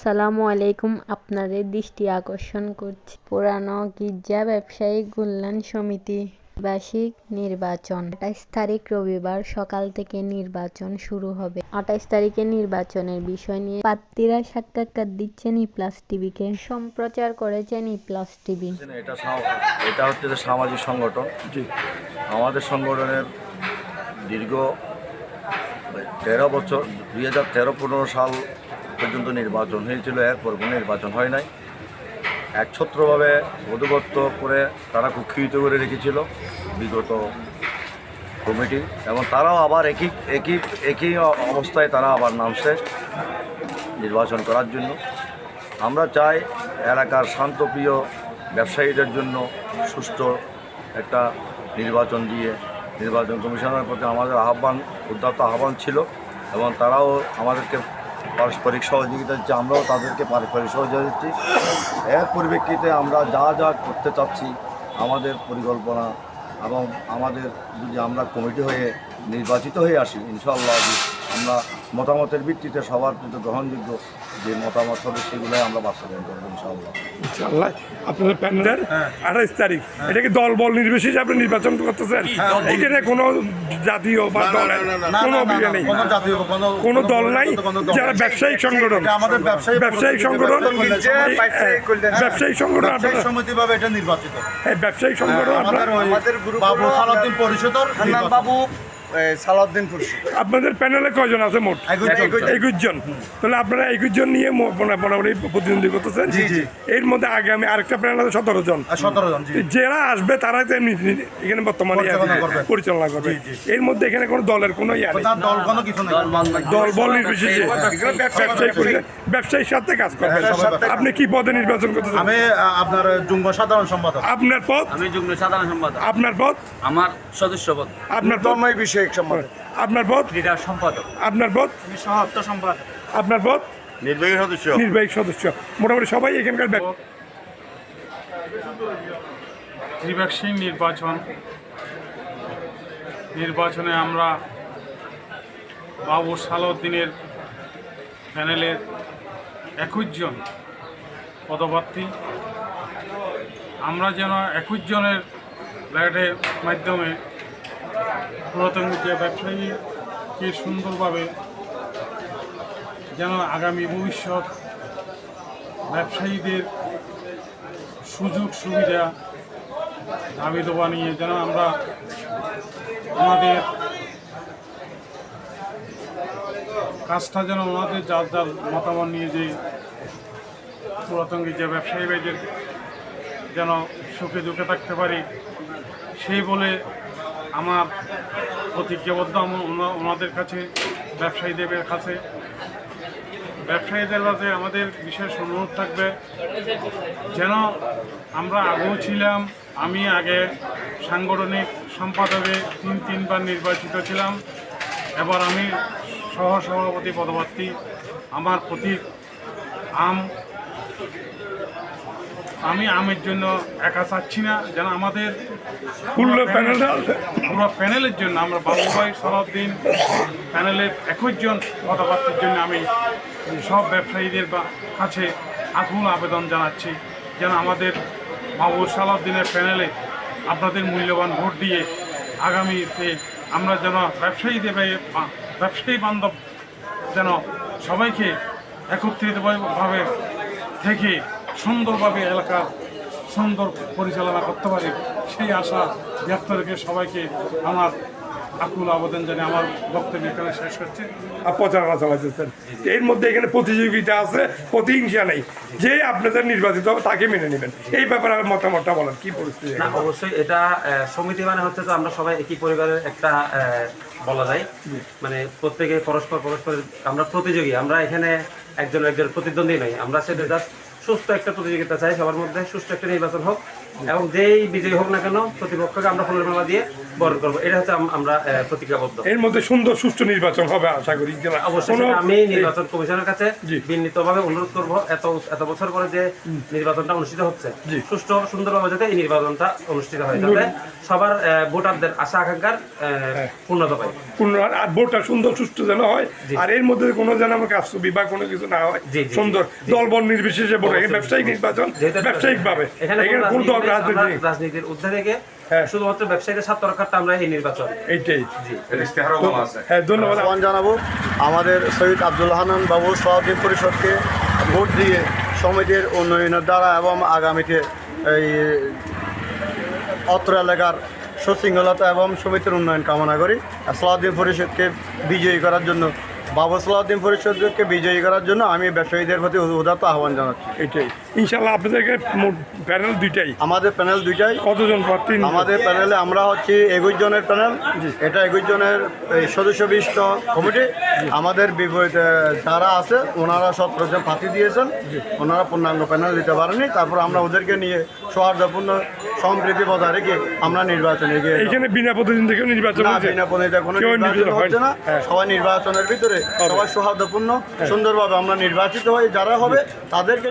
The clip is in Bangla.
আসসালামু আলাইকুম, আপনাদের দৃষ্টি আকর্ষণ করছি পুরানো গির্জা ব্যবসায়ী কল্যাণ সমিতি বার্ষিক নির্বাচন। ২৮ তারিখ রবিবার সকাল থেকে নির্বাচন শুরু হবে। ২৮ তারিখে নির্বাচনের বিষয় নিয়ে প্রার্থীরা সাক্ষাৎকার দিচ্ছেন ইপ্লাস টিভিকে। সম্প্রচার করেছেন ইপ্লাস টিভি। এটা হচ্ছে যে সামাজিক সংগঠন। আমাদের সংগঠনের দীর্ঘ ১৩ বছর ২০১৩-১৫ সাল পর্যন্ত নির্বাচন হয়েছিল, এরপর কোনো নির্বাচন হয় নাই। একছত্রভাবে বধূবত্ব করে তারা কুক্ষিত করে রেখেছিল বিগত কমিটি, এবং তারাও আবার একই অবস্থায় তারা আবার নামছে নির্বাচন করার জন্য। আমরা চাই এলাকার শান্তপ্রিয় ব্যবসায়ীদের জন্য সুষ্ঠু একটা নির্বাচন দিয়ে নির্বাচন কমিশনের প্রতি আমাদের উদাত্ত আহ্বান ছিল, এবং তারাও আমাদেরকে পারস্পরিক সহযোগিতা দিচ্ছে, আমরাও তাদেরকে পারস্পরিক সহযোগিতা দিচ্ছি। এর পরিপ্রেক্ষিতে আমরা যা করতে চাচ্ছি, আমাদের পরিকল্পনা এবং আমাদের যদি আমরা কমিটি হয়ে নির্বাচিত হয়ে আসি, ইনশাআল্লাহ আমরা মতামতের ভিত্তিতে সবার কিন্তু গ্রহণযোগ্য যে মতামত হবে সেগুলোই আমরা বাস্তবায়ন করবো ইনশাআল্লাহ। আপনাদের প্যানেলের ২৮ তারিখ, এটা কি দল বল নির্বিশেষে আপনি নির্বাচন করতেছেন? এখানে কোনো জাতীয় বা দলের কোনো অভিযোগ নেই, কোনো দল নাই। যারা ব্যবসায়িক সংগঠন, ব্যবসায়িক সংগঠন, ব্যবসায়িক সংগঠন সমিতিভাবে এটা নির্বাচিত। ব্যবসায়িক সংগঠন বাবু সালাউদ্দিন পরিষদের বাবু সালাউদ্দিন পরিষদ। আপনাদের প্যানেলে কয়জন আছে মোট? ২১ জন। তাহলে আপনারা ২১ জন নিয়ে মোটামুটি প্রতিদ্বন্দ্বী করতেছেন। এর মধ্যে আগামী আরেকটা প্যানেল আছে 17 জন। যারা আসবে তারা এখানে বর্তমানে পরিচালনা করবে। এর মধ্যে এখানে কোনো দলের কোনো দল বল নির্বিশেষে ব্যবসায়ীর সাথে কাজ করবেন। আপনি কি পদে নির্বাচন করতেছেন? আমি আপনার যুগ্ম সাধারণ সম্পাদক। আপনার পদ? আমি যুগ্ম সাধারণ সম্পাদক। আপনার পদ? আমার সদস্য পদ। আপনার পদ? আপনার পদ? ক্রীড়া সম্পাদক। আপনার পদ? সহ সম্পাদক। আপনার পদ? নির্বাহী সদস্য। নির্বাহী সদস্য। মোটামুটি সবাই এখানকার ত্রিবার্ষিক নির্বাচনে আমরা বাবু সালাউদ্দিনের প্যানেলের ২১ জন পদপ্রার্থী। আমরা যেন ২১ জনের ব্যালটের মাধ্যমে পুরাতন যে ব্যবসায়ীকে সুন্দরভাবে যেন আগামী ভবিষ্যৎ ব্যবসায়ীদের সুযোগ সুবিধা দাবি দেওয়া নিয়ে যেন আমরা আমাদের কাজটা যেন ওনাদের যার মতামত নিয়ে যে পুরাতন যে ব্যবসায়ী ভাইদের যেন সুখে দুঃখে থাকতে পারি, সেই বলে আমার প্রতিজ্ঞাবদ্ধ ওনাদের কাছে, ব্যবসায়ীদের কাছে আমাদের বিশেষ অনুরোধ থাকবে যেন আমরা আগেও ছিলাম। আমি আগে সাংগঠনিক সম্পাদকে তিনবার নির্বাচিত ছিলাম, এবার আমি সহসভাপতি পদপ্রার্থী। আমার প্রতীক আম। আমি আমের জন্য একা চাচ্ছি না, যেন আমাদের পুরো প্যানেলের জন্য আমরা বাবুভাই সালাউদ্দিন প্যানেলের ২১ জন পদপ্রার্থীর জন্য আমি সব ব্যবসায়ীদের কাছে আকুল আবেদন জানাচ্ছি যেন আমাদের বাবু সালাউদ্দিনের প্যানেলে আপনাদের মূল্যবান ভোট দিয়ে আগামীতে আমরা যেন ব্যবসায়ী বান্ধব যেন সবাইকে একত্রিতভাবে থেকে সুন্দরভাবে এলাকার সুন্দর পরিচালনা করতে পারি, সেই আশা ব্যক্ত রেখে সবাইকে আমার আকুল আবেদন জানিয়ে আমার বক্তব্য এখানে শেষ করছি। প্রচারণা চালাইতেছেন, এর মধ্যে এখানে প্রতিযোগিতা আছে, প্রতিহিংসা নেই, যে আপনাদের নির্বাচিত হবে তাকে মেনে নেবেন। এই ব্যাপারে মতামতটা বলেন, কি পরিস্থিতি? না, অবশ্যই এটা সমিতি মানে হচ্ছে তো আমরা সবাই একই পরিবারের একটা বলা যায়, মানে প্রত্যেকে পরস্পর আমরা প্রতিযোগী। আমরা এখানে একজন প্রতিদ্বন্দ্বী নই, আমরা সেটা জাস্ট সুস্থ একটা প্রতিযোগিতা চাই, সবার মধ্যে সুস্থ একটা নির্বাচন হোক। এবং যেই বিজয়ী হোক না কেন প্রতিপক্ষকে আমরা ফুলের মালা দিয়ে বরণ করবো, এটা হচ্ছে আমরা প্রতিজ্ঞাবদ্ধ। এর মধ্যে সুন্দর সুষ্ঠু নির্বাচন হবে আশা করি। অবশ্যই সেটা আমি নির্বাচন কমিশনের কাছে বিনীতভাবে অনুরোধ করব, এত বছর পরে যে নির্বাচনটা অনুষ্ঠিত হচ্ছে সুষ্ঠু সুন্দরভাবে যাতে এই নির্বাচনটা অনুষ্ঠিত হয়, যাতে সবার ভোটারদের আশা আকাঙ্ক্ষার পূর্ণতা পায়, আর ভোটটা সুন্দর সুষ্ঠু যেন হয়, আর এর মধ্যে কোনো যেন আমার কারচুপি বা কোনো কিছু না হয়, সুন্দর দলবল নির্বিশেষে ভোট। ব্যবসায়িক নির্বাচন ব্যবসায়িক ভাবে, এখানে কোন দল রাজনীতির ঊর্ধ্বে থেকে শুধুমাত্র ব্যবসায়ীদের স্বার্থ রক্ষার্থে আমরা এই নির্বাচন এইটাই। হ্যাঁ, ধন্যবাদ আহ্বান জানাবো আমাদের শহীদ আব্দুল হান্নান বাবু সভাপতি পরিষদকে ভোট দিয়ে সমিতির উন্নয়নের দ্বারা এবং আগামীতে এই অত্র এলাকার সুশৃঙ্খলতা এবং সমিতির উন্নয়ন কামনা করি। সালাউদ্দিন পরিষদকে বিজয়ী করার জন্য, বাবু সালাউদ্দিন পরিষদকে বিজয়ী করার জন্য আমি ব্যবসায়ীদের প্রতি উদাত্ত আহ্বান জানাচ্ছি। এটাই ইনশাল্লাহ। আপনাদেরকে প্যানেল দুইটাই? আমাদের প্যানেল দুইটাই। কতজন প্রার্থী? আমাদের প্যানেলে আমরা হচ্ছি 21 জনের প্যানেল। এটা 21 জনের সদস্য বিশিষ্ট কমিটি। আমাদের বিপরীতে যারা আছে ওনারা সব প্রয়োজন প্রার্থী দিয়েছেন, ওনারা পূর্ণাঙ্গ প্যানেল দিতে পারেনি। তারপর আমরা ওদেরকে নিয়ে সৌহার্দ্যপূর্ণ সম্প্রীতি বজায় রেখে আমরা নির্বাচনে গিয়ে, এখানে বিনা প্রতিদ্বন্দ্বী কেউ নির্বাচন না, বিনা প্রতিদ্বন্দ্বিতা কোনো নির্বাচন হচ্ছে না। সবাই নির্বাচনের ভিতরে সবাই সৌহার্দ্যপূর্ণ সুন্দরভাবে আমরা নির্বাচিত হই, যারা হবে তাদেরকে